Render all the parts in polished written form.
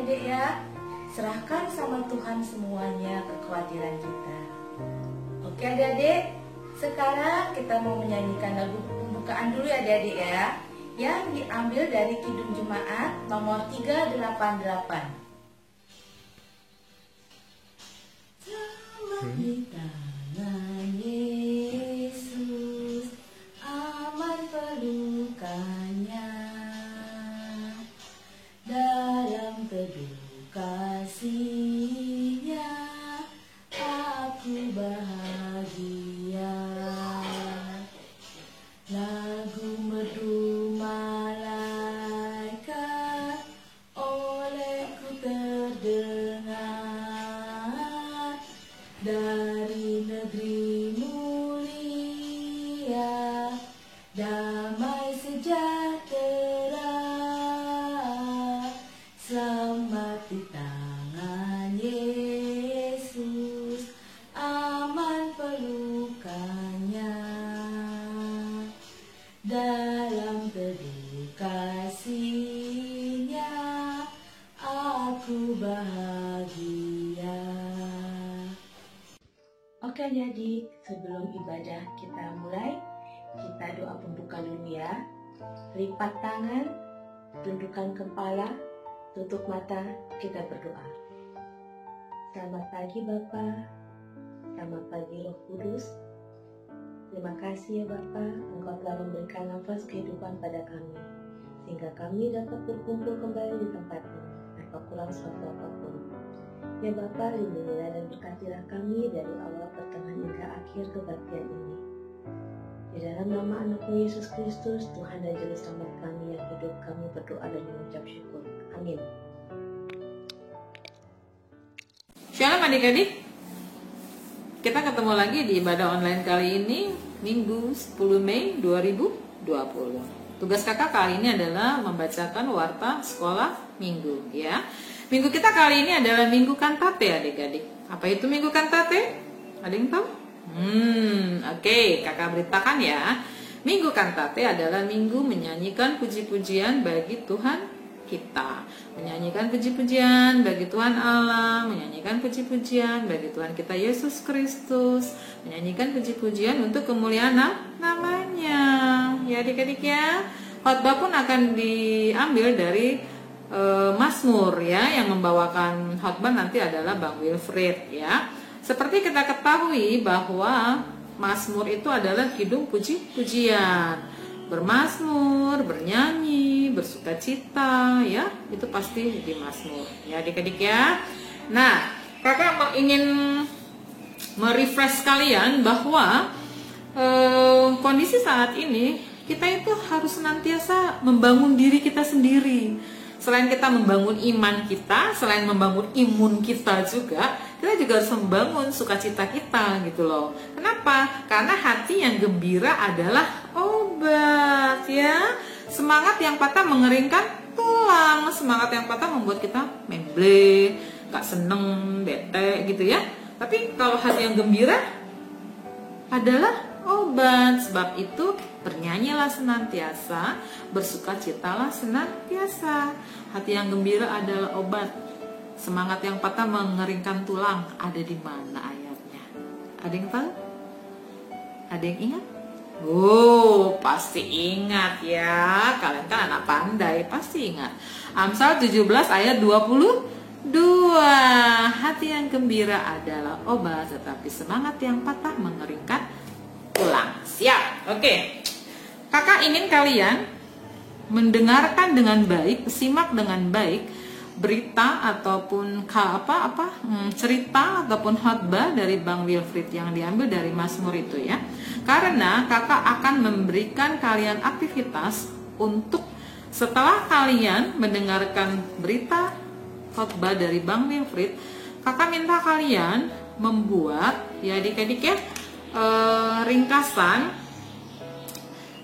adik-adik ya. Serahkan sama Tuhan semuanya kekhawatiran kita. Oke adik-adik, sekarang kita mau menyanyikan lagu pembukaan dulu ya adik-adik ya, yang diambil dari Kidung Jemaat nomor 388. Di tangan Yesus, aman pelukannya, dalam teduh kasihnya, aku bahagia. Lagu merdu malaikat olehku terdengar, dari negeri mulia, damai sejahtera, selamat di tangan Yesus, aman pelukannya, dalam teduh kasihnya, aku bahagia. Oke jadi sebelum ibadah kita mulai, kita doa pembuka dulu ya. Lipat tangan, tundukkan kepala, tutup mata, kita berdoa. Selamat pagi Bapa, selamat pagi Roh Kudus. Terima kasih ya Bapa, Engkau telah memberikan nafas kehidupan pada kami, sehingga kami dapat berkumpul kembali di tempat ini, tanpa kurang suatu apapun. Ya Bapa, lindungilah dan berkatilah kami dari awal pertengahan hingga akhir kebaktian ini. Di dalam nama anakmu Yesus Kristus, Tuhan dan Juru Selamat kami yang hidup, kami berdoa dan mengucap syukur. Amin. Shalom adik-adik, kita ketemu lagi di ibadah online kali ini, Minggu 10 Mei 2020. Tugas kakak kali ini adalah membacakan warta sekolah minggu ya. Minggu kita kali ini adalah Minggu Kantate adik-adik. Apa itu Minggu Kantate? Ada yang tahu? Oke, kakak beritakan ya. Minggu Kantate adalah minggu menyanyikan puji-pujian bagi Tuhan kita. Menyanyikan puji-pujian bagi Tuhan Allah, menyanyikan puji-pujian bagi Tuhan kita Yesus Kristus, menyanyikan puji-pujian untuk kemuliaan namanya. Ya adik-adik ya. Khotbah pun akan diambil dari Mazmur ya, yang membawakan khotbah nanti adalah Bang Wilfried ya. Seperti kita ketahui bahwa Mazmur itu adalah kidung puji-pujian, bermazmur, bernyanyi, bersukacita ya, itu pasti di Mazmur ya adik-adik ya. Nah, kakak ingin merefresh kalian bahwa kondisi saat ini kita itu harus senantiasa membangun diri kita sendiri. Selain kita membangun iman kita, selain membangun imun kita juga harus membangun sukacita kita gitu loh. Kenapa? Karena hati yang gembira adalah obat ya. Semangat yang patah mengeringkan tulang, semangat yang patah membuat kita memble, gak seneng, bete gitu ya. Tapi kalau hati yang gembira adalah obat. Sebab itu bernyanyilah senantiasa, bersukacitalah senantiasa. Hati yang gembira adalah obat. Semangat yang patah mengeringkan tulang. Ada di mana ayatnya? Ada yang tahu? Ada yang ingat? Oh, pasti ingat ya. Kalian kan anak pandai, pasti ingat. Amsal 17 ayat 22. Hati yang gembira adalah obat, tetapi semangat yang patah mengeringkan tulang. Siap? Oke. Kakak ingin kalian mendengarkan dengan baik, simak dengan baik berita ataupun cerita ataupun khotbah dari Bang Wilfried yang diambil dari Mazmur itu ya. Karena kakak akan memberikan kalian aktivitas untuk setelah kalian mendengarkan berita khotbah dari Bang Wilfried, kakak minta kalian membuat ya adik-adik ya ringkasan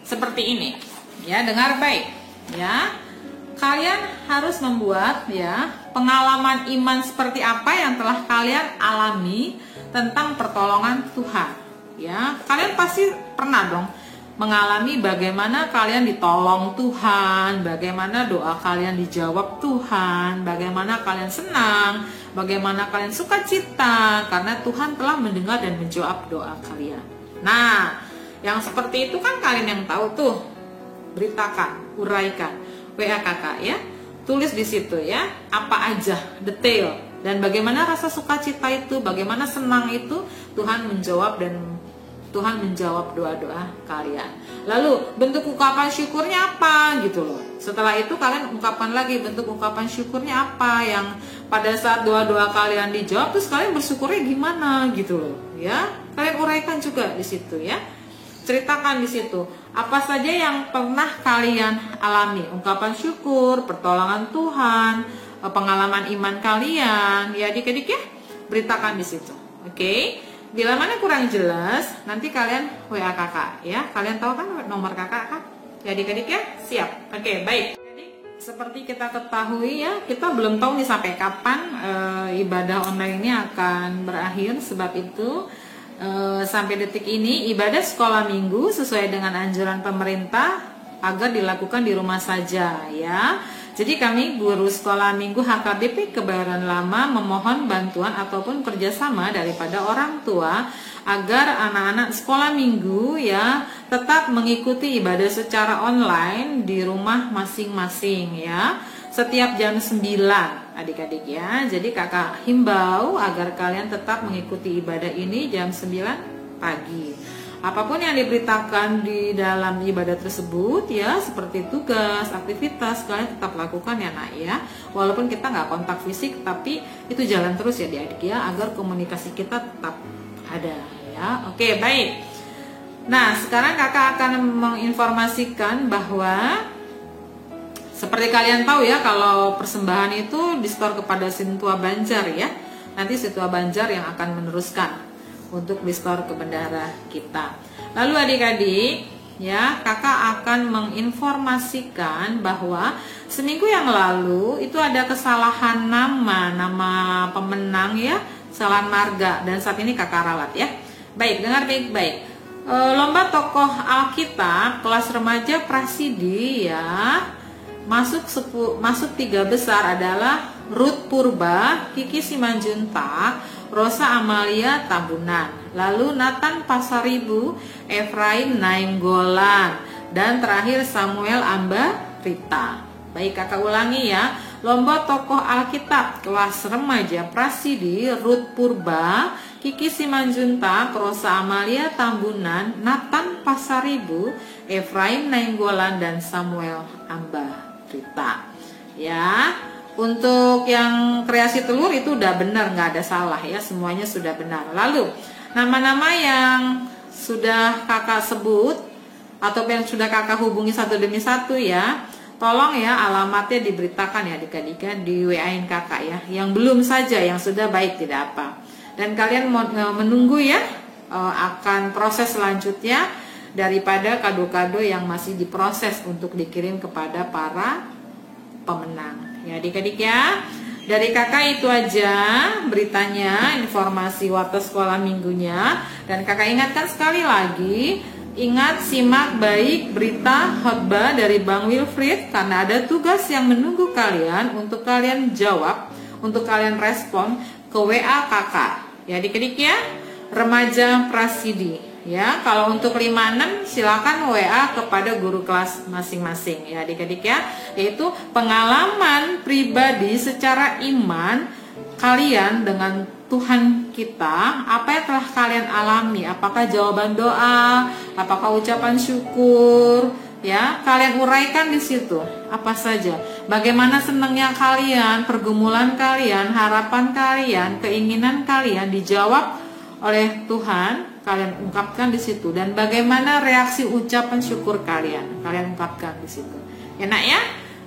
seperti ini ya, dengar baik ya. Kalian harus membuat ya pengalaman iman seperti apa yang telah kalian alami tentang pertolongan Tuhan ya. Kalian pasti pernah dong mengalami bagaimana kalian ditolong Tuhan, bagaimana doa kalian dijawab Tuhan, bagaimana kalian senang, bagaimana kalian sukacita karena Tuhan telah mendengar dan menjawab doa kalian. Nah, yang seperti itu kan kalian yang tahu tuh. Beritakan, uraikan, WA kakak ya. Tulis di situ ya, apa aja, detail. Dan bagaimana rasa sukacita itu, bagaimana senang itu, Tuhan menjawab dan Tuhan menjawab doa-doa kalian. Lalu bentuk ungkapan syukurnya apa gitu loh. Setelah itu kalian ungkapkan lagi bentuk ungkapan syukurnya apa yang pada saat doa-doa kalian dijawab, terus kalian bersyukurnya gimana gitu loh ya. Kalian uraikan juga di situ ya. Ceritakan di situ apa saja yang pernah kalian alami, ungkapan syukur, pertolongan Tuhan, pengalaman iman kalian ya adik-adik ya. Beritakan di situ. Oke. Bila mana kurang jelas, nanti kalian WA kakak ya. Kalian tahu kan nomor kakak kan? Ya adik-adik ya, siap. Oke, baik. Jadi seperti kita ketahui ya, kita belum tahu nih sampai kapan ibadah online ini akan berakhir. Sebab itu sampai detik ini ibadah sekolah minggu sesuai dengan anjuran pemerintah agar dilakukan di rumah saja ya. Jadi kami guru sekolah minggu HKBP Kebayoran Lama memohon bantuan ataupun kerjasama daripada orang tua agar anak-anak sekolah minggu ya tetap mengikuti ibadah secara online di rumah masing-masing ya. Setiap jam 9 adik-adik ya. Jadi kakak himbau agar kalian tetap mengikuti ibadah ini jam 9 pagi. Apapun yang diberitakan di dalam ibadah tersebut ya, seperti tugas, aktivitas, kalian tetap lakukan ya nak ya. Walaupun kita nggak kontak fisik, tapi itu jalan terus ya adik ya, agar komunikasi kita tetap ada ya. Oke, baik. Nah, sekarang kakak akan menginformasikan bahwa seperti kalian tahu ya, kalau persembahan itu di-store kepada Sintua Banjar ya. Nanti Sintua Banjar yang akan meneruskan untuk di-store ke bendahara kita. Lalu adik-adik ya, kakak akan menginformasikan bahwa seminggu yang lalu itu ada kesalahan nama pemenang ya, kesalahan marga, dan saat ini kakak ralat ya. Baik, dengar baik-baik. Lomba tokoh Alkitab kelas remaja Prasidi ya, masuk 3 besar adalah Ruth Purba, Kiki Simanjuntak, Rosa Amalia Tambunan, lalu Nathan Pasaribu, Efraim Nainggolan, dan terakhir Samuel Amba Rita. Baik, kakak ulangi ya. Lomba tokoh Alkitab kelas remaja Prasidi Ruth Purba, Kiki Simanjuntak, Rosa Amalia Tambunan, Nathan Pasaribu, Efraim Nainggolan, dan Samuel Amba Rita. Ya. Untuk yang kreasi telur itu udah benar, nggak ada salah ya, semuanya sudah benar. Lalu nama-nama yang sudah kakak sebut atau yang sudah kakak hubungi satu demi satu ya, tolong ya alamatnya diberitakan ya adik-adik di WA-in kakak ya. Yang belum saja, yang sudah baik tidak apa. Dan kalian menunggu ya akan proses selanjutnya daripada kado-kado yang masih diproses untuk dikirim kepada para pemenang. Ya adik-adik ya, dari kakak itu aja beritanya, informasi waktu sekolah minggunya. Dan kakak ingatkan sekali lagi, ingat simak baik berita khotbah dari Bang Wilfried, karena ada tugas yang menunggu kalian untuk kalian jawab, untuk kalian respon ke WA kakak. Ya adik-adik ya, remaja Prasidi. Ya, kalau untuk 56 silakan WA kepada guru kelas masing-masing ya adik-adik ya, yaitu pengalaman pribadi secara iman kalian dengan Tuhan kita, apa yang telah kalian alami, apakah jawaban doa, apakah ucapan syukur ya, kalian uraikan di situ apa saja, bagaimana senangnya kalian, pergumulan kalian, harapan kalian, keinginan kalian dijawab oleh Tuhan, kalian ungkapkan di situ, dan bagaimana reaksi ucapan syukur kalian ungkapkan di situ. Enak ya?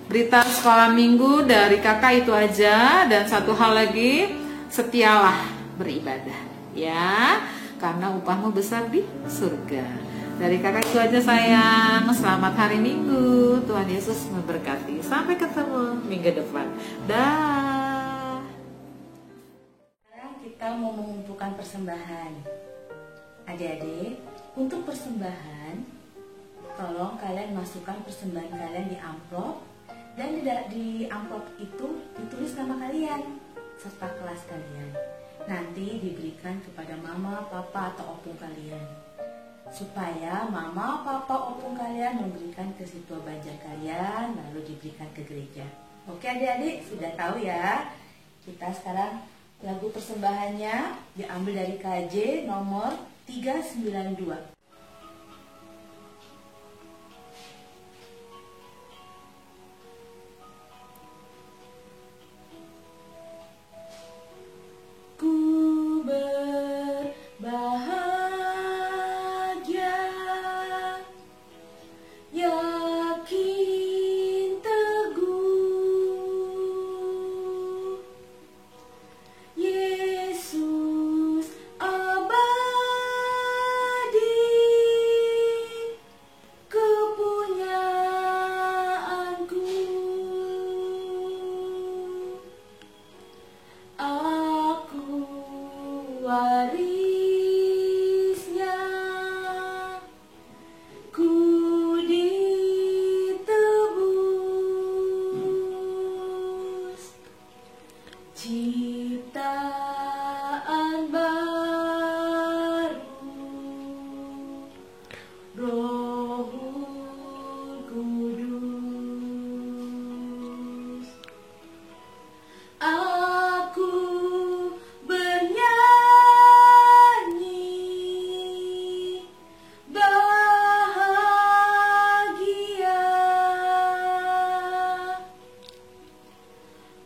Berita sekolah minggu dari kakak itu aja, dan satu hal lagi, setialah beribadah ya, karena upahmu besar di surga. Dari kakak itu aja sayang. Selamat hari Minggu, Tuhan Yesus memberkati. Sampai ketemu minggu depan. Dah. Sekarang kita mau mengumpulkan persembahan. Adik-adik, untuk persembahan tolong kalian masukkan persembahan kalian di amplop, dan di amplop itu ditulis nama kalian serta kelas kalian. Nanti diberikan kepada mama, papa, atau opung kalian, supaya mama, papa, opung kalian memberikan ke situa banjar kalian, lalu diberikan ke gereja. Oke adik-adik, sudah tahu ya? Kita sekarang lagu persembahannya diambil dari KJ nomor 392. Warisnya ku ditebus, ciptaan baru, Rohul Kudus. Aku bernyanyi bahagia,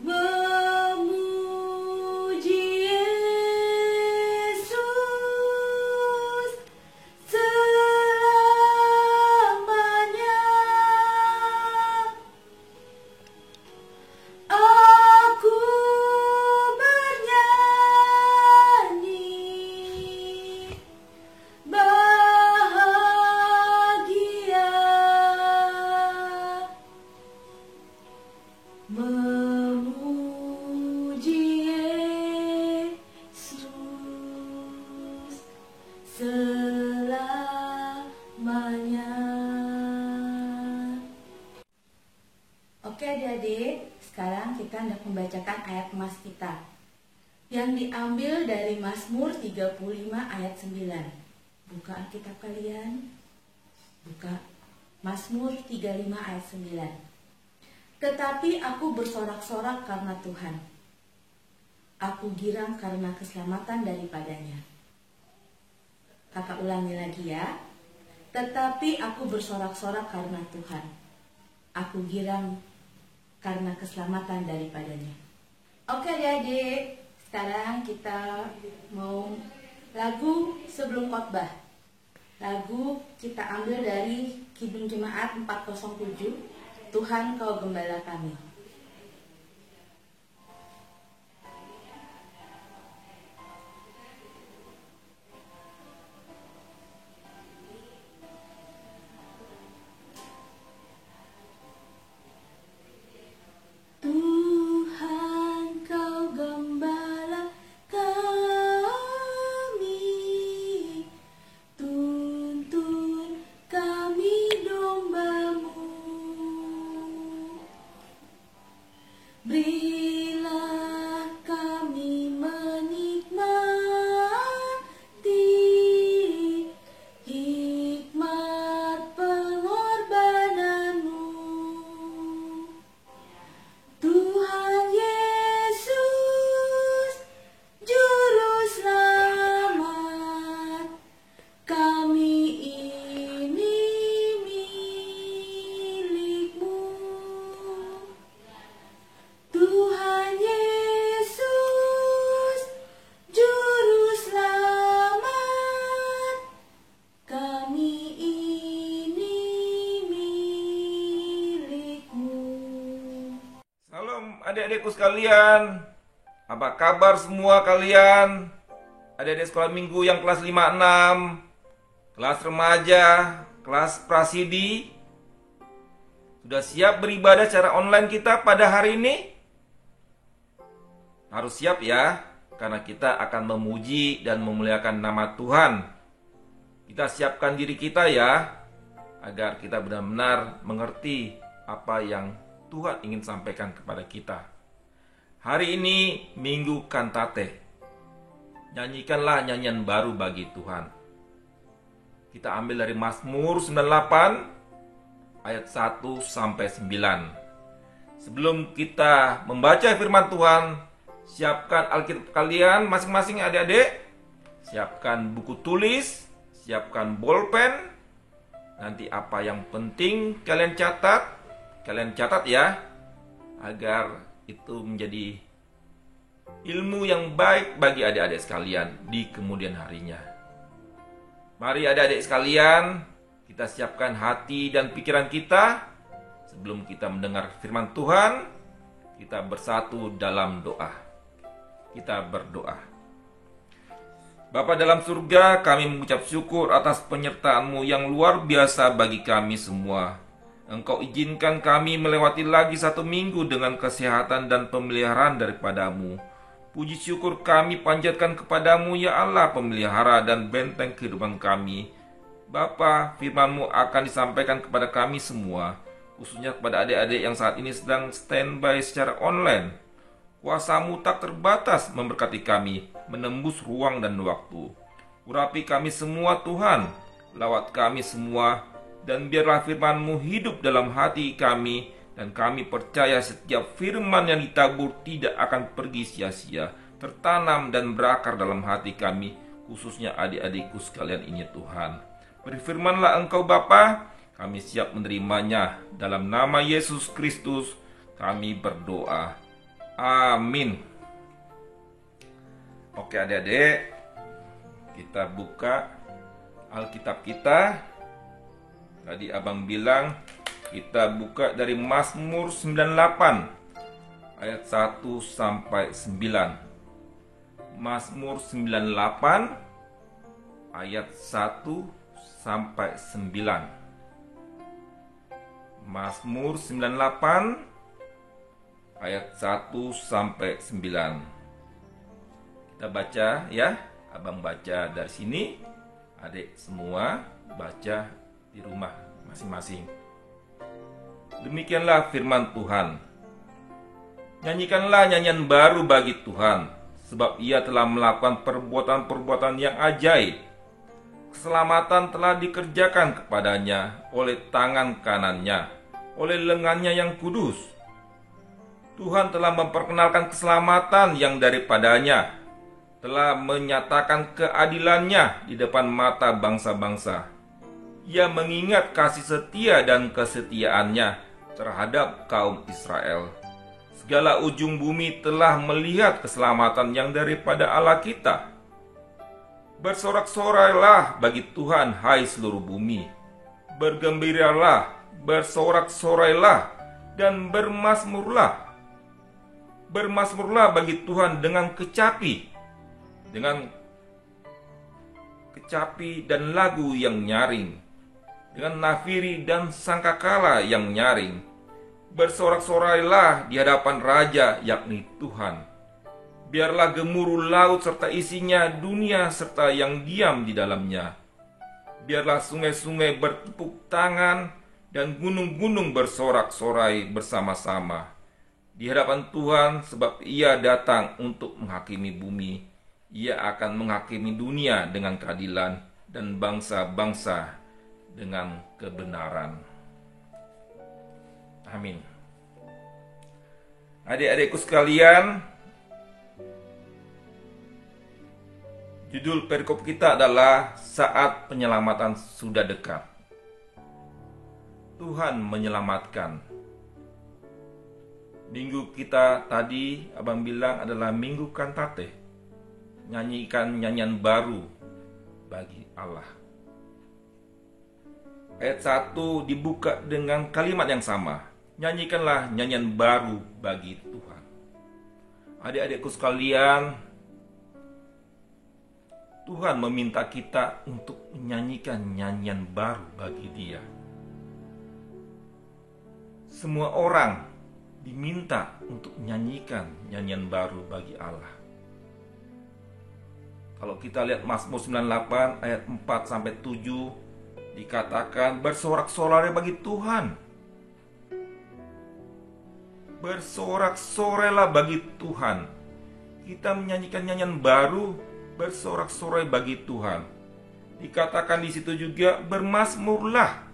memuji Yesus selamanya. Aku bernyanyi bahagia, memuji Yesus selamanya. Oke adik-adik, sekarang kita hendak membacakan ayat emas kita yang diambil dari Mazmur 35 ayat 9. Buka Alkitab kalian, buka Mazmur 35 ayat 9. Tetapi aku bersorak-sorak karena Tuhan, aku girang karena keselamatan daripadanya. Kakak ulangi lagi ya. Tetapi aku bersorak-sorak karena Tuhan, aku girang karena keselamatan daripadanya. Oke adik-adik, sekarang kita mau lagu sebelum khotbah. Lagu kita ambil dari Kidung Jemaat 407, Tuhan Kau Gembala Kami. Tuhan Kau Gembala kami, tuntun kami domba-Mu. Berilah kami menikmati hikmat pengorbanan-Mu. Tuhan Yesus, Juru Selamat, kami ini milik-Mu. Tuhan Yesus, Juru Selamat, kami ini milik-Mu. Salam adik-adikku sekalian. Apa kabar semua kalian? Adik-adik sekolah minggu yang kelas 5-6, kelas remaja, kelas prasidi. Sudah siap beribadah secara online kita pada hari ini? Harus siap ya, karena kita akan memuji dan memuliakan nama Tuhan. Kita siapkan diri kita ya. agar kita benar-benar mengerti apa yang Tuhan ingin sampaikan kepada kita. Hari ini Minggu Kantate. Nyanyikanlah nyanyian baru bagi Tuhan. Kita ambil dari Mazmur 98 ayat 1 sampai 9. Sebelum kita membaca firman Tuhan, siapkan Alkitab kalian masing-masing adik-adik. Siapkan buku tulis, siapkan bolpen. Nanti apa yang penting kalian catat ya, agar itu menjadi ilmu yang baik bagi adik-adik sekalian di kemudian harinya. Mari adik-adik sekalian, kita siapkan hati dan pikiran kita sebelum kita mendengar firman Tuhan. Kita bersatu dalam doa. Kita berdoa. Bapa dalam surga, kami mengucap syukur atas penyertaan-Mu yang luar biasa bagi kami semua. Engkau izinkan kami melewati lagi satu minggu dengan kesehatan dan pemeliharaan daripada-Mu. Puji syukur kami panjatkan kepada-Mu, ya Allah, pemelihara dan benteng kehidupan kami. Bapa, firman-Mu akan disampaikan kepada kami semua, khususnya kepada adik-adik yang saat ini sedang standby secara online. Kuasa-Mu tak terbatas memberkati kami, menembus ruang dan waktu. Urapi kami semua Tuhan, lawat kami semua, dan biarlah firman-Mu hidup dalam hati kami, dan kami percaya setiap firman yang ditabur tidak akan pergi sia-sia, tertanam dan berakar dalam hati kami, khususnya adik-adikku sekalian ini Tuhan. Berfirmanlah Engkau Bapa, kami siap menerimanya. Dalam nama Yesus Kristus kami berdoa. Amin. Oke adik-adik, kita buka Alkitab kita. Tadi abang bilang kita buka dari Mazmur 98 ayat 1 sampai 9. Mazmur 98 ayat 1 sampai 9. Mazmur 98 ayat 1 sampai 9. Kita baca ya. Abang baca dari sini, adik semua baca di rumah masing-masing. Demikianlah firman Tuhan. Nyanyikanlah nyanyian baru bagi Tuhan, sebab Ia telah melakukan perbuatan-perbuatan yang ajaib. Keselamatan telah dikerjakan kepadanya oleh tangan kanannya, oleh lengannya yang kudus. Tuhan telah memperkenalkan keselamatan yang daripadanya, telah menyatakan keadilannya di depan mata bangsa-bangsa. Ia mengingat kasih setia dan kesetiaannya terhadap kaum Israel. Segala ujung bumi telah melihat keselamatan yang daripada Allah kita. Bersorak-sorailah bagi Tuhan, hai seluruh bumi. Bergembiralah, bersorak-sorailah, dan bermasmurlah. Bermasmurlah bagi Tuhan dengan kecapi dan lagu yang nyaring, dengan nafiri dan sangkakala yang nyaring. Bersorak-sorailah di hadapan Raja, yakni Tuhan. Biarlah gemuruh laut serta isinya, dunia serta yang diam di dalamnya. Biarlah sungai-sungai bertepuk tangan dan gunung-gunung bersorak-sorai bersama-sama di hadapan Tuhan, sebab Ia datang untuk menghakimi bumi. Ia akan menghakimi dunia dengan keadilan dan bangsa-bangsa dengan kebenaran. Amin. Adik-adikku sekalian, judul perikop kita adalah saat penyelamatan sudah dekat. Tuhan menyelamatkan. Minggu kita tadi abang bilang adalah Minggu Kantate. Nyanyikan nyanyian baru bagi Allah. Ayat 1 dibuka dengan kalimat yang sama. Nyanyikanlah nyanyian baru bagi Tuhan. Adik-adikku sekalian, Tuhan meminta kita untuk menyanyikan nyanyian baru bagi Dia. Semua orang diminta untuk menyanyikan nyanyian baru bagi Allah. Kalau kita lihat Mazmur 98 ayat 4 sampai 7, dikatakan bersorak-sorai bagi Tuhan. Bersorak-sorailah bagi Tuhan. Kita menyanyikan nyanyian baru, bersorak-sorai bagi Tuhan. Dikatakan di situ juga bermazmurlah.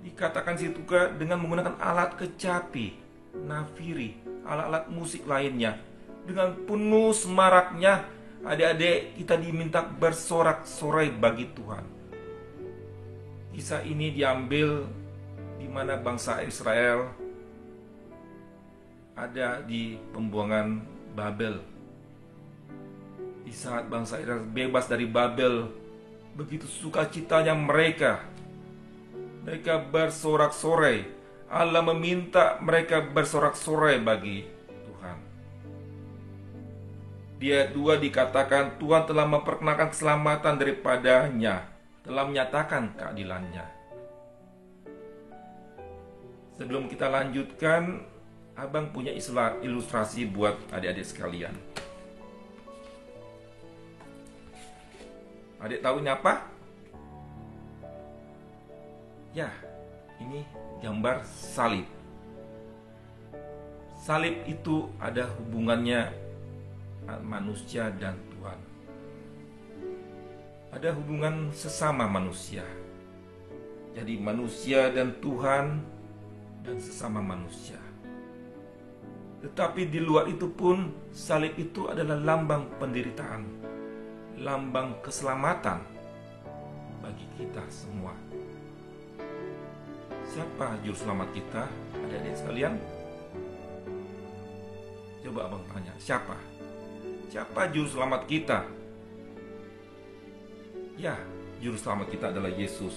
Dikatakan di situ juga dengan menggunakan alat kecapi, nafiri, alat-alat musik lainnya. Dengan penuh semaraknya, adik-adik kita diminta bersorak-sorai bagi Tuhan. Kisah ini diambil di mana bangsa Israel ada di pembuangan Babel. Di saat bangsa Israel bebas dari Babel, begitu sukacitanya mereka. Mereka bersorak-sorai. Allah meminta mereka bersorak-sorai bagi Tuhan. Dia dua dikatakan Tuhan telah memperkenalkan keselamatan daripadanya, telah menyatakan keadilannya. Sebelum kita lanjutkan, Abang punya ilustrasi buat adik-adik sekalian. Adik tahu ini apa? Ya, ini gambar salib. Salib itu ada hubungannya manusia dan Tuhan. Ada hubungan sesama manusia. Jadi manusia dan Tuhan dan sesama manusia. Tetapi di luar itu pun salib itu adalah lambang penderitaan, lambang keselamatan bagi kita semua. Siapa juru selamat kita, adik-adik sekalian? Coba abang tanya, siapa? Siapa juru selamat kita? Ya, juru selamat kita adalah Yesus.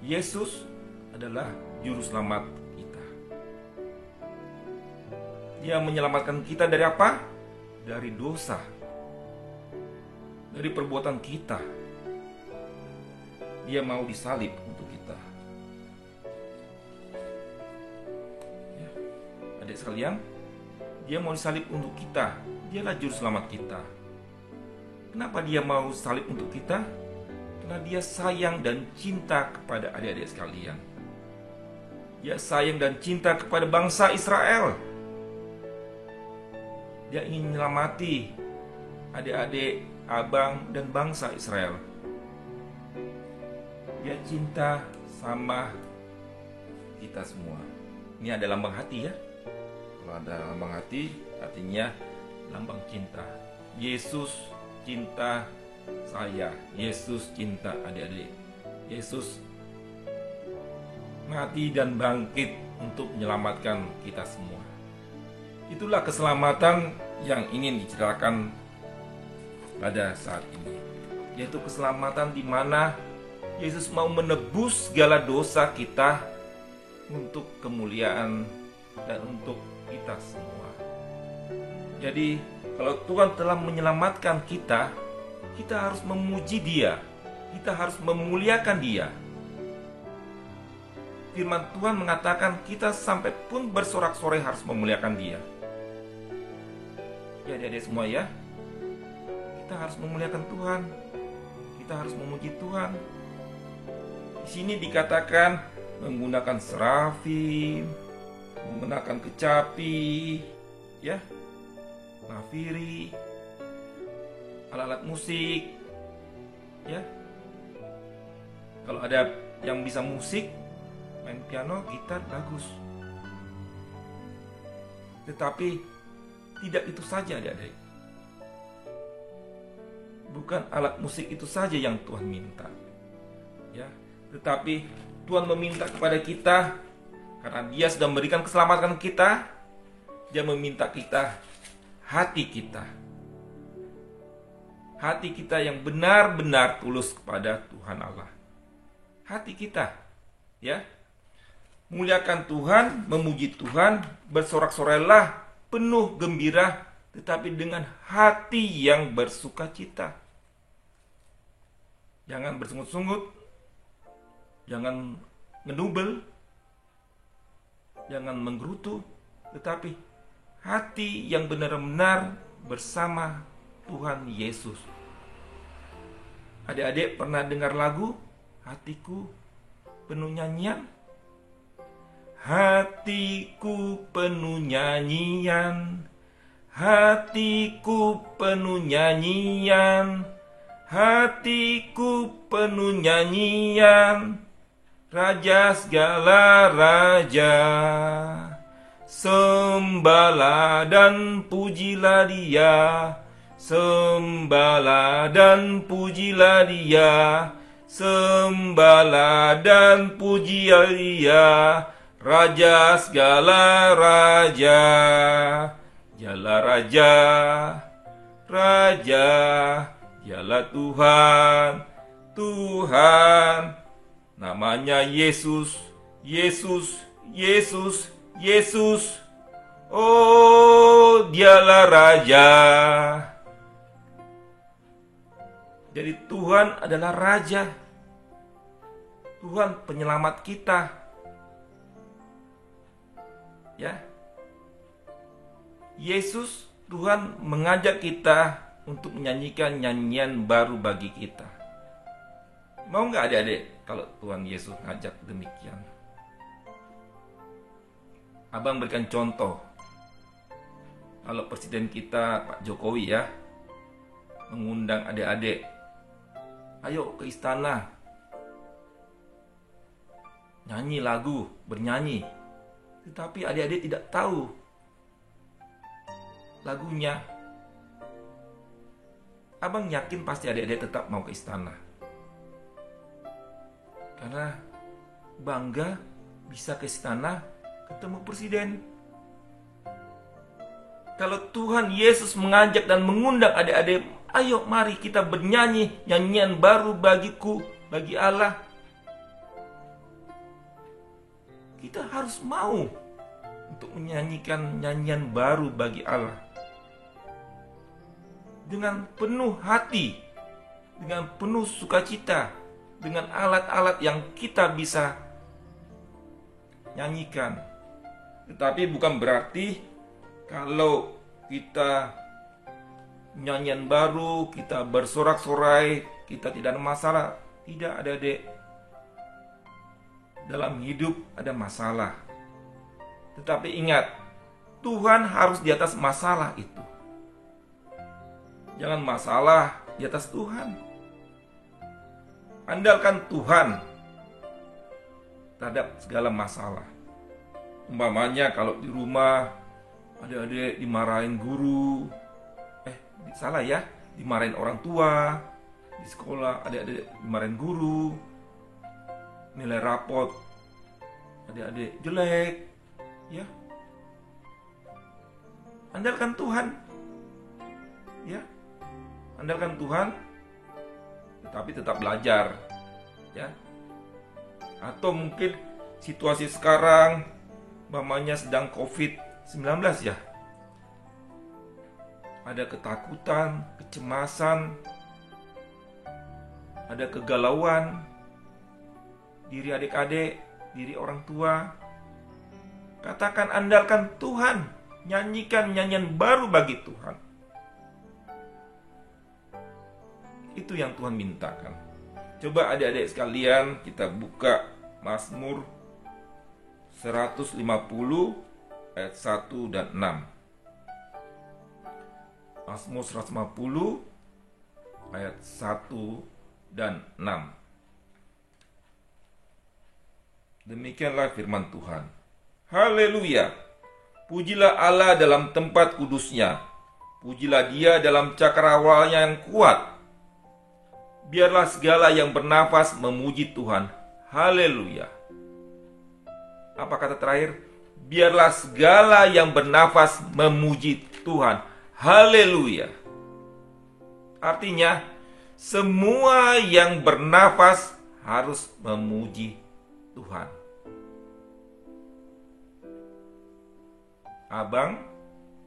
Yesus adalah juru selamat kita. Dia menyelamatkan kita dari apa? Dari dosa. Dari perbuatan kita. Dia mau disalib untuk kita. Ya. Adik sekalian, dia mau disalib untuk kita. Dialah juru selamat kita. Kenapa dia mau salib untuk kita? Karena dia sayang dan cinta kepada adik-adik sekalian. Dia sayang dan cinta kepada bangsa Israel. Dia ingin menyelamati adik-adik, abang, dan bangsa Israel. Dia cinta sama kita semua. Ini ada lambang hati ya. Kalau ada lambang hati, artinya lambang cinta. Yesus cinta saya. Yesus cinta adik-adik. Yesus mati dan bangkit untuk menyelamatkan kita semua. Itulah keselamatan yang ingin diceritakan pada saat ini. Yaitu keselamatan di mana Yesus mau menebus segala dosa kita untuk kemuliaan dan untuk kita semua. Jadi, kalau Tuhan telah menyelamatkan kita, kita harus memuji Dia. Kita harus memuliakan Dia. Firman Tuhan mengatakan kita sampai pun bersorak-sorai harus memuliakan Dia. Ya, adik-adik semua ya. Kita harus memuliakan Tuhan. Kita harus memuji Tuhan. Di sini dikatakan menggunakan serafim, menggunakan kecapi, ya, nafiri, alat-alat musik, ya. Kalau ada yang bisa musik, main piano, gitar, bagus. Tetapi tidak itu saja, adik-adik. Bukan alat musik itu saja yang Tuhan minta, ya. Tetapi Tuhan meminta kepada kita, karena Dia sudah memberikan keselamatan kita, Dia meminta kita, hati kita. Hati kita yang benar-benar tulus kepada Tuhan Allah. Hati kita, ya. Muliakan Tuhan, memuji Tuhan, bersorak-sorailah, penuh gembira, tetapi dengan hati yang bersukacita. Jangan bersungut-sungut, jangan ngedubel, jangan menggerutu, tetapi hati yang benar-benar bersama Tuhan Yesus. Adik-adik pernah dengar lagu Hatiku Penuh Nyanyian? Hatiku penuh nyanyian, hatiku penuh nyanyian, hatiku penuh nyanyian, Raja segala raja. Sembahlah dan pujilah Dia, sembahlah dan pujilah Dia, sembahlah dan pujilah Dia, Raja segala raja. Dialah Raja, Raja, Dialah Tuhan, Tuhan. Namanya Yesus, Yesus, Yesus, Yesus. Oh, Dialah Raja. Jadi Tuhan adalah Raja. Tuhan penyelamat kita. Ya. Yesus, Tuhan mengajak kita untuk menyanyikan nyanyian baru bagi kita. Mau nggak adik-adik kalau Tuhan Yesus ngajak demikian? Abang berikan contoh. Kalau Presiden kita Pak Jokowi ya mengundang adik-adik, ayo ke istana, nyanyi lagu, bernyanyi. Tetapi adik-adik tidak tahu lagunya. Abang yakin pasti adik-adik tetap mau ke istana. Karena bangga bisa ke istana ketemu Presiden. Kalau Tuhan Yesus mengajak dan mengundang adik-adik, ayo mari kita bernyanyi nyanyian baru bagiku, bagi Allah. Kita harus mau untuk menyanyikan nyanyian baru bagi Allah. Dengan penuh hati, dengan penuh sukacita, dengan alat-alat yang kita bisa nyanyikan. Tetapi bukan berarti kalau kita nyanyian baru, kita bersorak-sorai, kita tidak ada masalah. Tidak, adik-adik. Dalam hidup ada masalah. Tetapi ingat, Tuhan harus di atas masalah itu. Jangan masalah di atas Tuhan. Andalkan Tuhan terhadap segala masalah. Umpamanya kalau di rumah adik-adik dimarahin guru, salah ya, dimarahin orang tua. Di sekolah adik-adik dimarahin guru, nilai rapot adik-adik jelek, ya. Andalkan Tuhan, ya. Andalkan Tuhan, tetapi tetap belajar, ya. Atau mungkin situasi sekarang, mamanya sedang COVID-19 ya. Ada ketakutan, kecemasan, ada kegalauan diri adik-adik, diri orang tua. Katakan andalkan Tuhan, nyanyikan nyanyian baru bagi Tuhan. Itu yang Tuhan mintakan. Coba adik-adik sekalian kita buka Mazmur 150 ayat 1 dan 6. Mazmur 150 ayat 1 dan 6. Demikianlah firman Tuhan. Haleluya. Pujilah Allah dalam tempat kudusnya. Pujilah Dia dalam cakrawalanya yang kuat. Biarlah segala yang bernafas memuji Tuhan. Haleluya. Apa kata terakhir? Biarlah segala yang bernafas memuji Tuhan. Haleluya. Artinya, semua yang bernafas harus memuji Tuhan. Abang,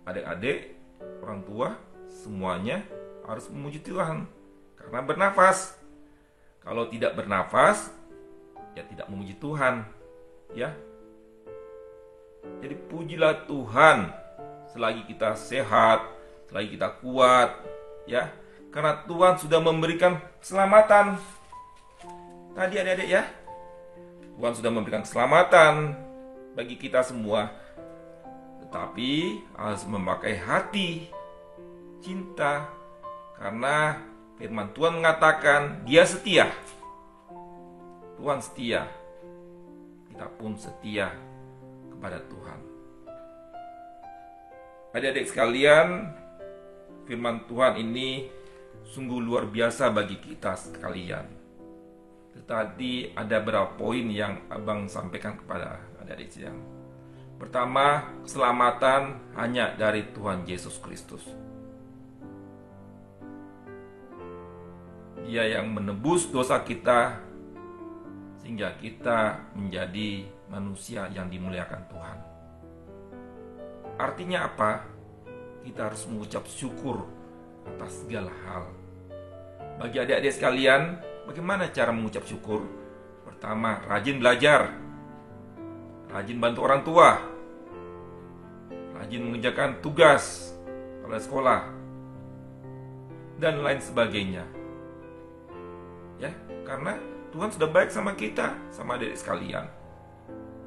adik-adik, orang tua, semuanya harus memuji Tuhan. Karena bernafas. Kalau tidak bernafas, ya tidak memuji Tuhan. Ya. Jadi pujilah Tuhan selagi kita sehat, selagi kita kuat, ya. karena Tuhan sudah memberikan keselamatan. Tadi adik-adik ya, Tuhan sudah memberikan keselamatan bagi kita semua. Tetapi harus memakai hati cinta, karena firman Tuhan mengatakan Dia setia. Tuhan setia. Kita pun setia kepada Tuhan. Adik-adik sekalian, firman Tuhan ini sungguh luar biasa bagi kita sekalian. Tadi ada beberapa poin yang abang sampaikan kepada adik-adik sekalian. Pertama, keselamatan hanya dari Tuhan Yesus Kristus. Dia yang menebus dosa kita sehingga kita menjadi manusia yang dimuliakan Tuhan. Artinya apa? Kita harus mengucap syukur atas segala hal. Bagi adik-adik sekalian, bagaimana cara mengucap syukur? Pertama, rajin belajar, rajin bantu orang tua, rajin mengerjakan tugas pada sekolah, dan lain sebagainya. Ya, karena Tuhan sudah baik sama kita, sama adik sekalian.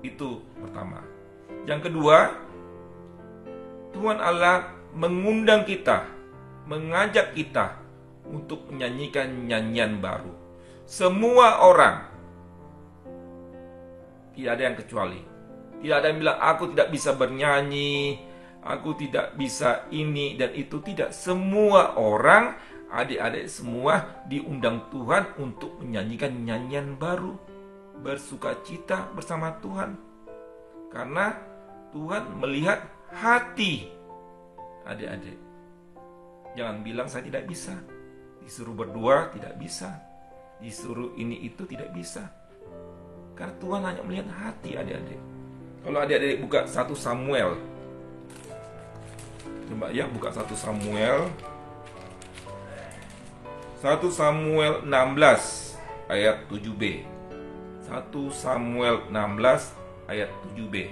Itu pertama. Yang kedua, Tuhan Allah mengundang kita, mengajak kita untuk menyanyikan nyanyian baru. Semua orang, tidak ada yang kecuali. Tidak ada yang bilang, aku tidak bisa bernyanyi, aku tidak bisa ini dan itu. Tidak, semua orang, adik-adik semua diundang Tuhan untuk menyanyikan nyanyian baru, bersukacita bersama Tuhan. Karena Tuhan melihat hati adik-adik. Jangan bilang saya tidak bisa. Disuruh berdoa tidak bisa. Disuruh ini itu tidak bisa. Karena Tuhan hanya melihat hati adik-adik. Kalau adik-adik buka 1 Samuel, coba ya buka 1 Samuel 16 ayat 7b. 1 Samuel 16 ayat 7b.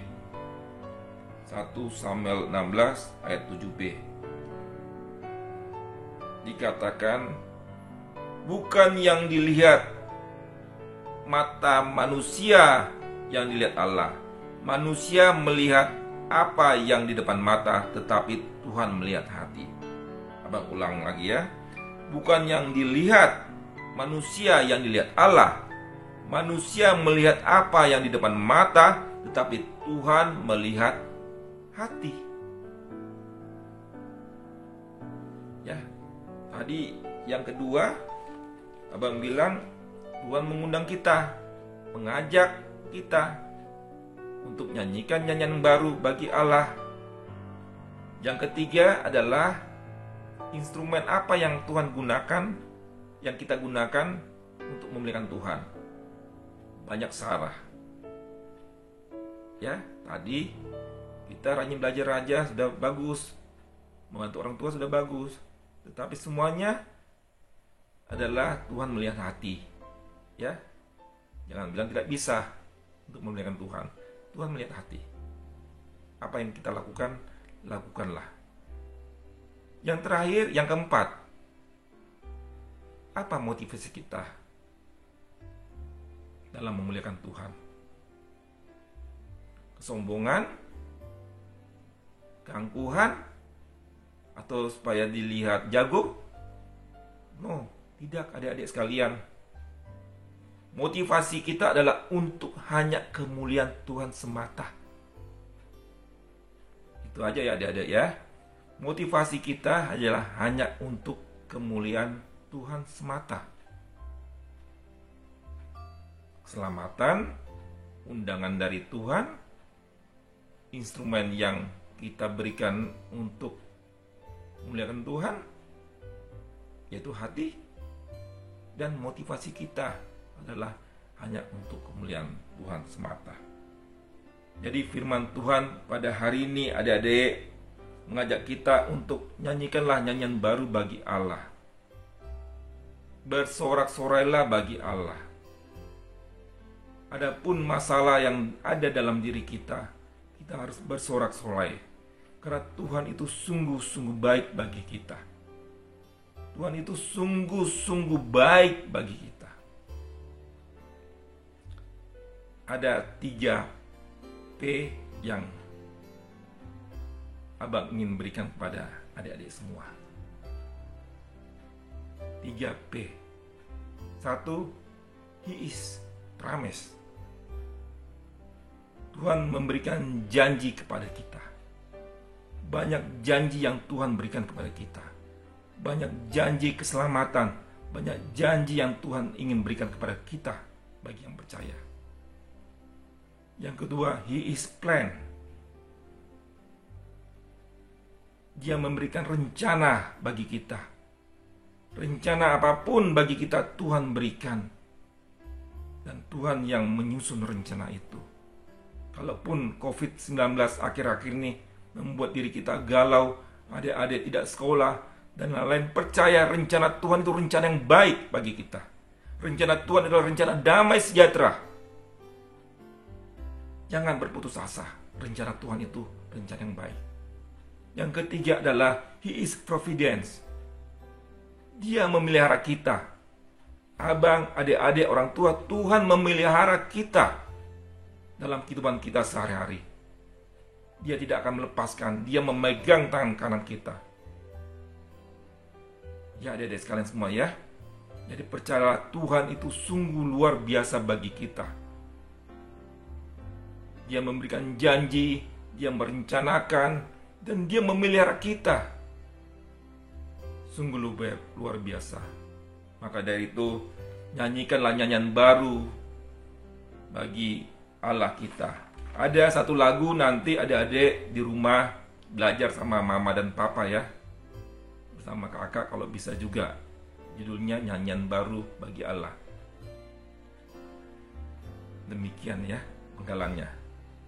1 Samuel 16 ayat 7b. Dikatakan, bukan yang dilihat mata manusia yang dilihat Allah. Manusia melihat apa yang di depan mata, tetapi Tuhan melihat hati. Abang ulang lagi ya. Bukan yang dilihat manusia yang dilihat Allah. Manusia melihat apa yang di depan mata, tetapi Tuhan melihat hati. Ya, tadi yang kedua, abang bilang Tuhan mengundang kita, mengajak kita untuk nyanyikan nyanyian baru bagi Allah. Yang ketiga adalah instrumen apa yang Tuhan gunakan, yang kita gunakan untuk memuliakan Tuhan. Banyak cara. Ya, tadi kita rajin belajar aja sudah bagus, membantu orang tua sudah bagus, tetapi semuanya adalah Tuhan melihat hati. Ya, jangan bilang tidak bisa untuk memuliakan Tuhan. Tuhan melihat hati. Apa yang kita lakukan, lakukanlah. Yang terakhir, yang keempat, apa motivasi kita dalam memuliakan Tuhan? Kesombongan, keangkuhan, atau supaya dilihat jago? No, tidak adik-adik sekalian. Motivasi kita adalah untuk hanya kemuliaan Tuhan semata. Itu aja ya adik-adik ya. Motivasi kita adalah hanya untuk kemuliaan Tuhan semata. Keselamatan, undangan dari Tuhan, instrumen yang kita berikan untuk memuliakan Tuhan, yaitu hati, dan motivasi kita adalah hanya untuk kemuliaan Tuhan semata. Jadi firman Tuhan pada hari ini adik-adik mengajak kita untuk nyanyikanlah nyanyian baru bagi Allah. Bersorak-sorailah bagi Allah. Adapun masalah yang ada dalam diri kita, kita harus bersorak-sorai. Karena Tuhan itu sungguh-sungguh baik bagi kita. Tuhan itu sungguh-sungguh baik bagi kita. Ada 3 P yang Abang ingin berikan kepada adik-adik semua. 3 P. 1, He is promise. Tuhan memberikan janji kepada kita. Banyak janji yang Tuhan berikan kepada kita. Banyak janji keselamatan, banyak janji yang Tuhan ingin berikan kepada kita bagi yang percaya. Yang kedua, He is plan. Dia memberikan rencana bagi kita. Rencana apapun bagi kita Tuhan berikan. Dan Tuhan yang menyusun rencana itu. Kalaupun COVID-19 akhir-akhir ini membuat diri kita galau, adik-adik tidak sekolah, dan lain-lain, percaya rencana Tuhan itu rencana yang baik bagi kita. Rencana Tuhan adalah rencana damai sejahtera. Jangan berputus asa, rencana Tuhan itu rencana yang baik. Yang ketiga adalah He is providence. Dia memelihara kita. Abang, adik-adik, orang tua, Tuhan memelihara kita dalam kehidupan kita sehari-hari. Dia tidak akan melepaskan, dia memegang tangan kanan kita. Ya adik-adik sekalian semua ya. Jadi percayalah, Tuhan itu sungguh luar biasa bagi kita. Dia memberikan janji, dia merencanakan, dan dia memelihara kita. Sungguh luar biasa. Maka dari itu, nyanyikanlah nyanyian baru bagi Allah kita. Ada satu lagu nanti adik-adik di rumah belajar sama mama dan papa ya. Bersama kakak kalau bisa juga. Judulnya nyanyian baru bagi Allah. Demikian ya penggalannya.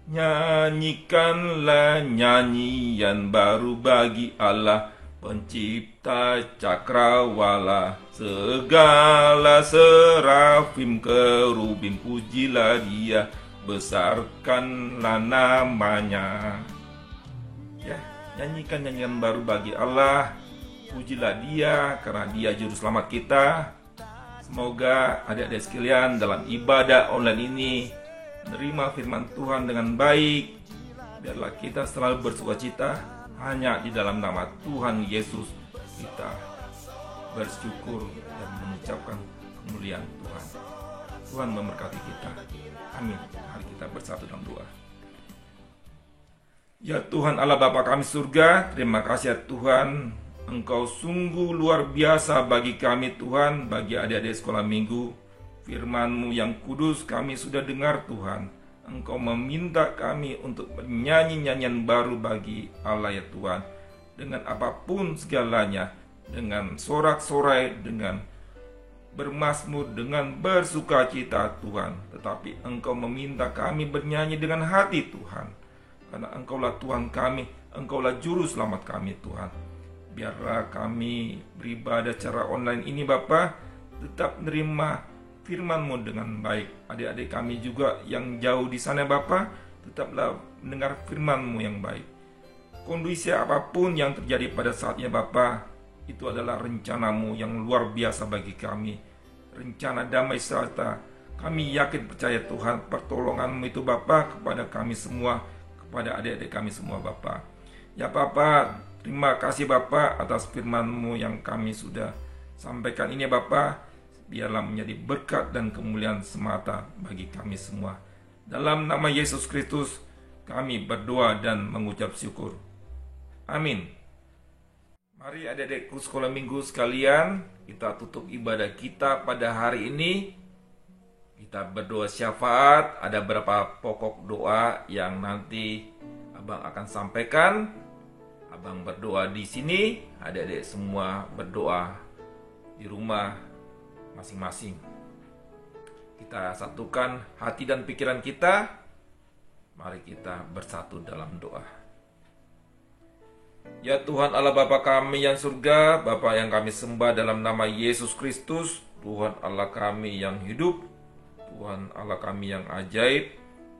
Nyanyikanlah nyanyian baru bagi Allah, Pencipta cakrawala, segala serafim kerubim, pujilah dia, besarkanlah namanya. Ya, nyanyikan nyanyian baru bagi Allah, pujilah dia karena dia juru selamat kita. Semoga adik-adik sekalian dalam ibadah online ini menerima firman Tuhan dengan baik. Biarlah kita selalu bersukacita hanya di dalam nama Tuhan Yesus kita bersyukur dan mengucapkan kemuliaan Tuhan. Tuhan memberkati kita. Amin. Mari kita bersatu dalam doa. Ya Tuhan Allah Bapa kami surga, terima kasih ya Tuhan. Engkau sungguh luar biasa bagi kami Tuhan, bagi adik-adik sekolah minggu. Firman-Mu yang kudus kami sudah dengar Tuhan. Engkau meminta kami untuk menyanyi nyanyian baru bagi Allah ya Tuhan. Dengan apapun segalanya, dengan sorak-sorai, dengan bermazmur, dengan bersukacita Tuhan. Tetapi Engkau meminta kami bernyanyi dengan hati Tuhan. Karena Engkaulah Tuhan kami, Engkaulah juru selamat kami Tuhan. Biarlah kami beribadah secara online ini Bapa tetap menerima firman-Mu dengan baik. Adik-adik kami juga yang jauh di sana Bapa, tetaplah mendengar firman-Mu yang baik. Kondisi apapun yang terjadi pada saatnya Bapa, itu adalah rencana-Mu yang luar biasa bagi kami. Rencana damai sejahtera. Kami yakin percaya Tuhan, pertolongan-Mu itu Bapa kepada kami semua, kepada adik-adik kami semua Bapa. Ya Bapa, terima kasih Bapa atas firman-Mu yang kami sudah sampaikan ini Bapa. Biarlah menjadi berkat dan kemuliaan semata bagi kami semua. Dalam nama Yesus Kristus kami berdoa dan mengucap syukur. Amin. Mari adik-adikku sekolah minggu sekalian, kita tutup ibadah kita pada hari ini. Kita berdoa syafaat. Ada beberapa pokok doa yang nanti Abang akan sampaikan. Abang berdoa di sini, adik-adik semua berdoa di rumah masing-masing. Kita satukan hati dan pikiran kita. Mari kita bersatu dalam doa. Ya Tuhan Allah Bapa kami yang surga, Bapa yang kami sembah dalam nama Yesus Kristus, Tuhan Allah kami yang hidup, Tuhan Allah kami yang ajaib,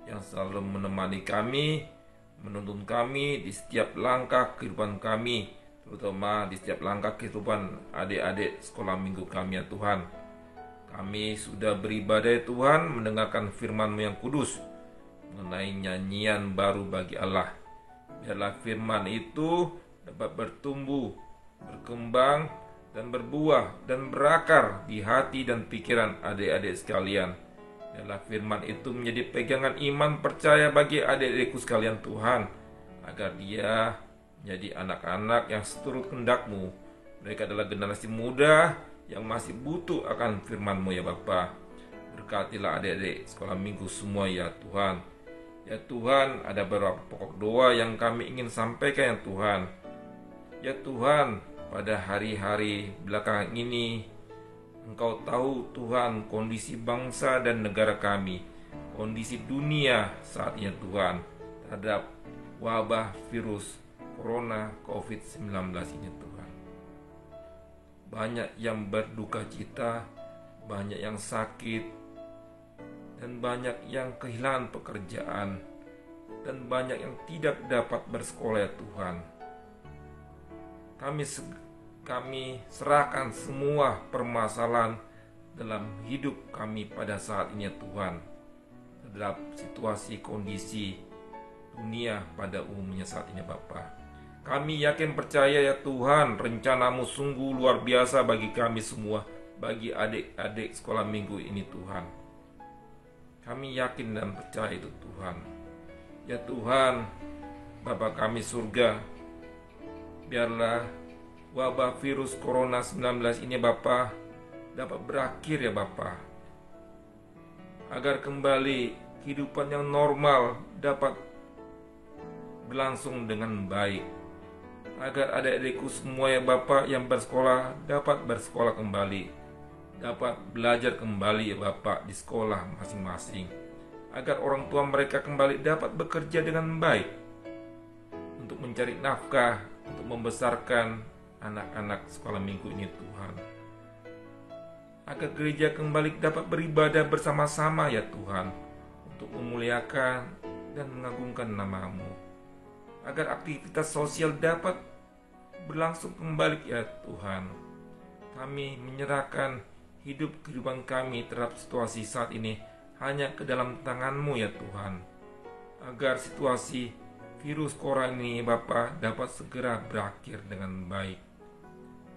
yang selalu menemani kami, menuntun kami di setiap langkah kehidupan kami. terutama di setiap langkah kehidupan adik-adik sekolah minggu kami ya Tuhan. Kami sudah beribadah ya Tuhan, mendengarkan firman-Mu yang kudus mengenai nyanyian baru bagi Allah. Biarlah firman itu dapat bertumbuh, berkembang, dan berbuah dan berakar di hati dan pikiran adik-adik sekalian. Biarlah firman itu menjadi pegangan iman percaya bagi adik-adikku sekalian Tuhan, agar dia menjadi anak-anak yang seturut kehendak-Mu. Mereka adalah generasi muda yang masih butuh akan firman-Mu ya Bapa. Berkatilah adik-adik sekolah minggu semua ya Tuhan. Ya Tuhan, ada beberapa pokok doa yang kami ingin sampaikan ya Tuhan. Ya Tuhan, pada hari-hari belakangan ini, Engkau tahu Tuhan kondisi bangsa dan negara kami, kondisi dunia saat ini Tuhan, terhadap wabah virus Corona COVID-19 ini Tuhan. Banyak yang berduka cita, banyak yang sakit, dan banyak yang kehilangan pekerjaan, dan banyak yang tidak dapat bersekolah ya Tuhan. Kami serahkan semua permasalahan dalam hidup kami pada saat ini ya Tuhan, terhadap situasi kondisi dunia pada umumnya saat ini Bapa. Kami yakin percaya ya Tuhan, rencana-Mu sungguh luar biasa bagi kami semua, bagi adik-adik sekolah minggu ini Tuhan. Kami yakin dan percaya itu Tuhan. Ya Tuhan, Bapa kami surga, biarlah wabah virus Corona 19 ini Bapa dapat berakhir ya Bapa, agar kembali kehidupan yang normal dapat berlangsung dengan baik, agar adik-adikku semua ya Bapa yang bersekolah dapat bersekolah kembali, dapat belajar kembali ya Bapa di sekolah masing-masing, agar orang tua mereka kembali dapat bekerja dengan baik untuk mencari nafkah, untuk membesarkan anak-anak sekolah minggu ini Tuhan, agar gereja kembali dapat beribadah bersama-sama ya Tuhan, untuk memuliakan dan mengagungkan nama-Mu, agar aktivitas sosial dapat berlangsung kembali ya Tuhan. Kami menyerahkan kehidupan kami terhadap situasi saat ini hanya ke dalam tangan-Mu ya Tuhan, agar situasi virus corona ini Bapa dapat segera berakhir dengan baik,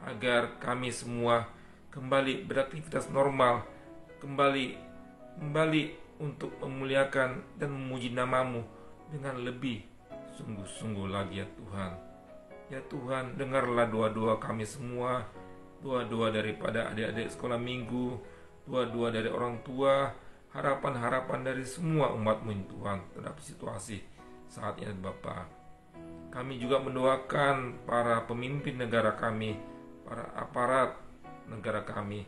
agar kami semua kembali beraktivitas normal, kembali untuk memuliakan dan memuji nama-Mu dengan lebih sungguh-sungguh lagi ya Tuhan. Ya Tuhan, dengarlah doa-doa kami semua, doa-doa daripada adik-adik sekolah minggu, doa-doa dari orang tua, harapan-harapan dari semua umat-Mu Tuhan terhadap situasi saat ini Bapa. Kami juga mendoakan para pemimpin negara kami, para aparat negara kami,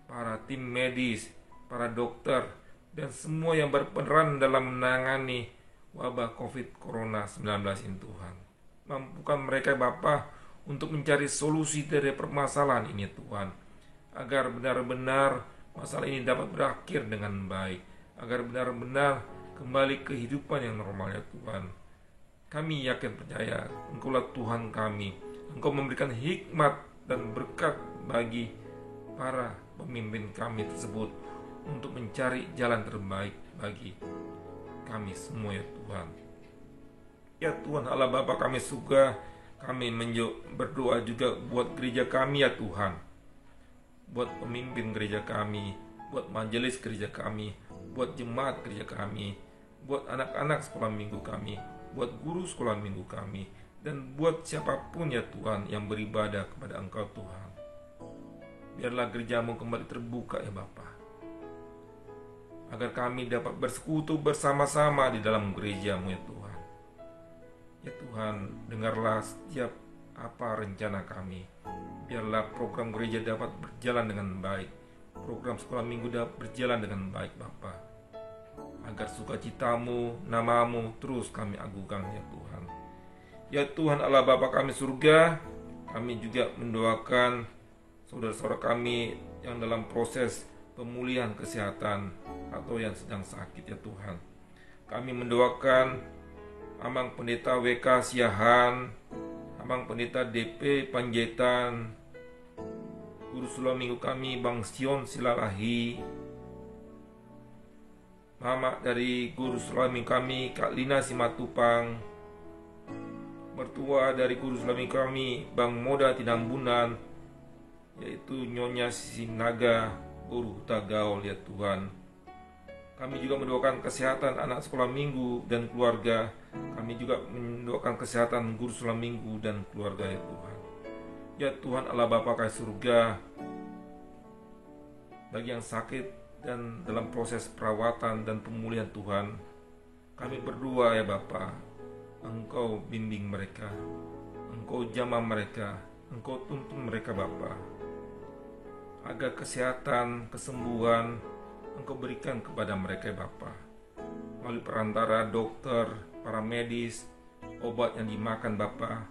para tim medis, para dokter, dan semua yang berperan dalam menangani wabah COVID Corona 19 ini Tuhan. Mampukan mereka Bapa untuk mencari solusi dari permasalahan ini Tuhan, agar benar-benar masalah ini dapat berakhir dengan baik, agar benar-benar kembali kehidupan yang normal ya Tuhan. Kami yakin percaya Engkaulah Tuhan kami. Engkau memberikan hikmat dan berkat bagi para pemimpin kami tersebut untuk mencari jalan terbaik bagi kami semua ya Tuhan. Ya Tuhan Allah Bapa kami surga, kami berdoa juga buat gereja kami ya Tuhan, buat pemimpin gereja kami, buat majelis gereja kami, buat jemaat gereja kami, buat anak-anak sekolah minggu kami, buat guru sekolah minggu kami, dan buat siapapun ya Tuhan yang beribadah kepada Engkau Tuhan. Biarlah gereja-Mu kembali terbuka ya Bapa, agar kami dapat bersekutu bersama-sama di dalam gereja-Mu ya Tuhan. Ya Tuhan, dengarlah setiap apa rencana kami. Biarlah program gereja dapat berjalan dengan baik, program sekolah minggu dapat berjalan dengan baik Bapa, agar sukacita-Mu, nama-Mu terus kami agungkan ya Tuhan. Ya Tuhan Allah Bapa kami surga, kami juga mendoakan saudara-saudara kami yang dalam proses pemulihan kesehatan atau yang sedang sakit ya Tuhan. Kami mendoakan Amang Pendeta WK Siahan, Abang Pendeta DP Panjaitan, Guru Sekolah Minggu kami Bang Sion Silalahi, Mama dari Guru Sekolah Minggu kami Kak Lina Simatupang, mertua dari Guru Sekolah Minggu kami Bang Moda Tinambunan, yaitu Nyonya Sinaga Guru Tagaul, ya Tuhan. Kami juga mendoakan kesehatan anak sekolah minggu dan keluarga. Kami juga mendoakan kesehatan guru sekolah minggu dan keluarga, ya Tuhan. Ya Tuhan Allah Bapa kami surga, bagi yang sakit dan dalam proses perawatan dan pemulihan Tuhan, kami berdoa ya Bapa, Engkau bimbing mereka, Engkau jamah mereka, Engkau tuntun mereka Bapa, agar kesehatan, kesembuhan Engkau berikan kepada mereka Bapa, melalui perantara dokter, para medis, obat yang dimakan Bapa,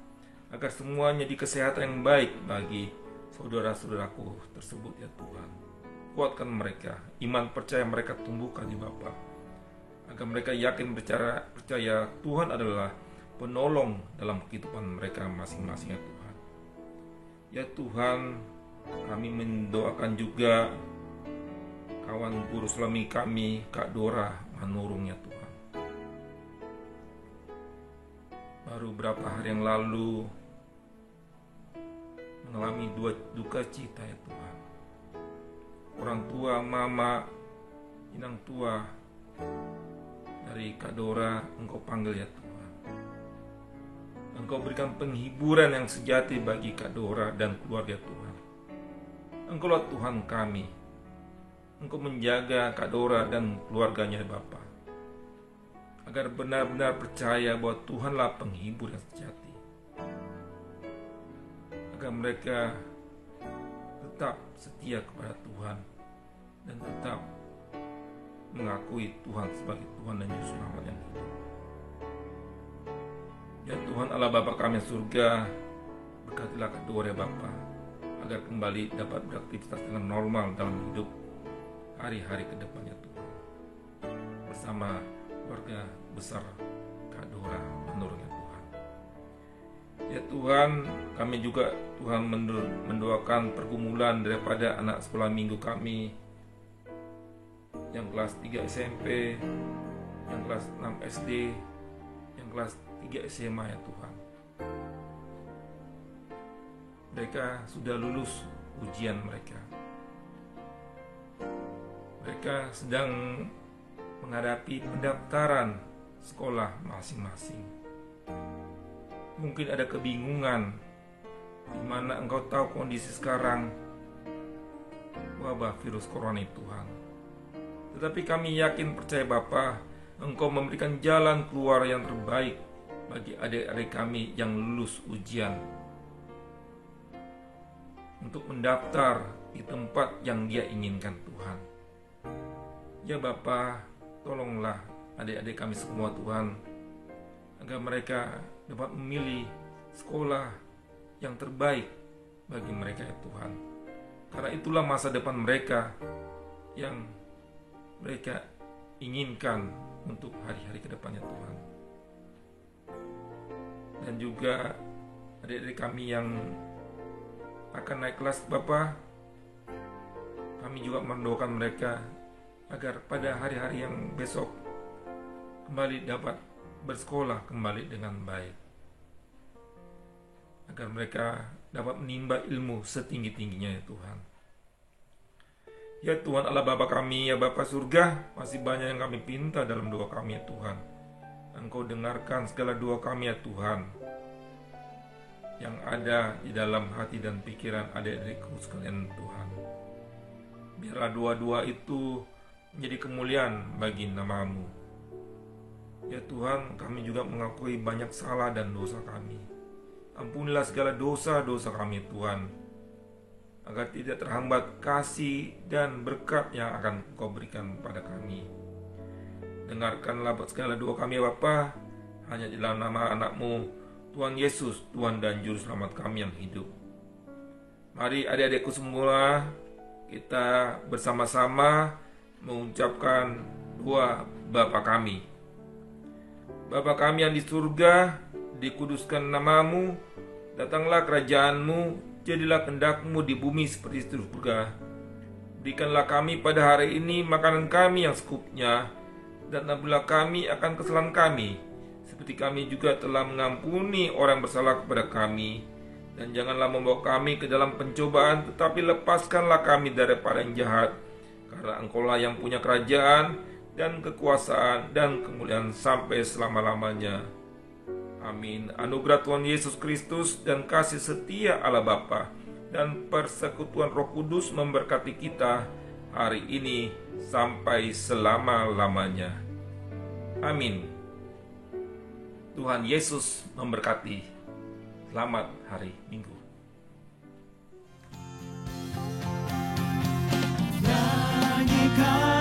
agar semuanya di kesehatan yang baik bagi saudara-saudaraku tersebut, ya Tuhan. Kuatkan mereka, iman percaya mereka tumbuhkan di Bapa, agar mereka yakin percaya Tuhan adalah penolong dalam kehidupan mereka masing-masing, ya Tuhan. Ya Tuhan, kami mendoakan juga kawan guru selami kami, Kak Dora Manurung, ya Tuhan. Baru beberapa hari yang lalu mengalami duka cita, ya Tuhan. Orang tua, mama, inang tua dari Kak Dora, Engkau panggil, ya Tuhan. Engkau berikan penghiburan yang sejati bagi Kak Dora dan keluarga, Tuhan. Engkaulah Tuhan kami. Engkau menjaga Kak Dora dan keluarganya Bapa, agar benar-benar percaya bahwa Tuhanlah penghibur yang sejati, agar mereka tetap setia kepada Tuhan dan tetap mengakui Tuhan sebagai Tuhan dan Juru Selamat yang hidup. Ya Tuhan Allah Bapa kami yang surga, berkatilah Kak Dora Bapa, agar kembali dapat beraktivitas dengan normal dalam hidup hari-hari ke depannya Tuhan, bersama keluarga besar Kak Dora Manurung, ya Tuhan. Ya Tuhan, kami juga Tuhan mendoakan pergumulan daripada anak sekolah minggu kami yang kelas 3 SMP, yang kelas 6 SD, yang kelas 3 SMA, ya Tuhan. Mereka sudah lulus ujian mereka. Mereka sedang menghadapi pendaftaran sekolah masing-masing. Mungkin ada kebingungan, di mana engkau tahu kondisi sekarang wabah virus corona, Tuhan. Tetapi kami yakin percaya Bapa, Engkau memberikan jalan keluar yang terbaik bagi adik-adik kami yang lulus ujian untuk mendaftar di tempat yang Dia inginkan, Tuhan. Ya Bapa, tolonglah adik-adik kami semua Tuhan, agar mereka dapat memilih sekolah yang terbaik bagi mereka, ya Tuhan. Karena itulah masa depan mereka yang mereka inginkan untuk hari-hari ke depannya, Tuhan. Dan juga adik-adik kami yang akan naik kelas Bapa, kami juga mendoakan mereka agar pada hari-hari yang besok kembali dapat bersekolah kembali dengan baik, agar mereka dapat menimba ilmu setinggi-tingginya, ya Tuhan. Ya Tuhan Allah Bapa kami, ya Bapa surga, masih banyak yang kami pinta dalam doa kami, ya Tuhan. Engkau dengarkan segala doa kami, ya Tuhan, yang ada di dalam hati dan pikiran adik-adikku sekalian, Tuhan. Biarlah doa-doa itu menjadi kemuliaan bagi nama-Mu. Ya Tuhan, kami juga mengakui banyak salah dan dosa kami. Ampunilah segala dosa-dosa kami, Tuhan, agar tidak terhambat kasih dan berkat yang akan Kau berikan pada kami. Dengarkanlah segala doa kami, ya Bapa, hanya di dalam nama anak-Mu, Tuhan Yesus, Tuhan dan Juru Selamat kami yang hidup. Mari adik-adikku semua, kita bersama-sama mengucapkan doa Bapa kami. Bapa kami yang di surga, dikuduskan nama-Mu, Datanglah kerajaan-Mu, jadilah kehendak-Mu di bumi seperti di surga. Berikanlah kami pada hari ini makanan kami yang secukupnya, dan ampunilah kami akan kesalahan kami, seperti kami juga telah mengampuni orang yang bersalah kepada kami. Dan janganlah membawa kami ke dalam pencobaan, tetapi lepaskanlah kami daripada yang jahat. Karena Engkau-lah yang punya kerajaan, dan kekuasaan, dan kemuliaan sampai selama-lamanya. Amin. Anugerah Tuhan Yesus Kristus dan kasih setia Allah Bapa dan persekutuan Roh Kudus memberkati kita hari ini sampai selama-lamanya. Amin. Tuhan Yesus memberkati. Selamat hari Minggu. Nyanyikan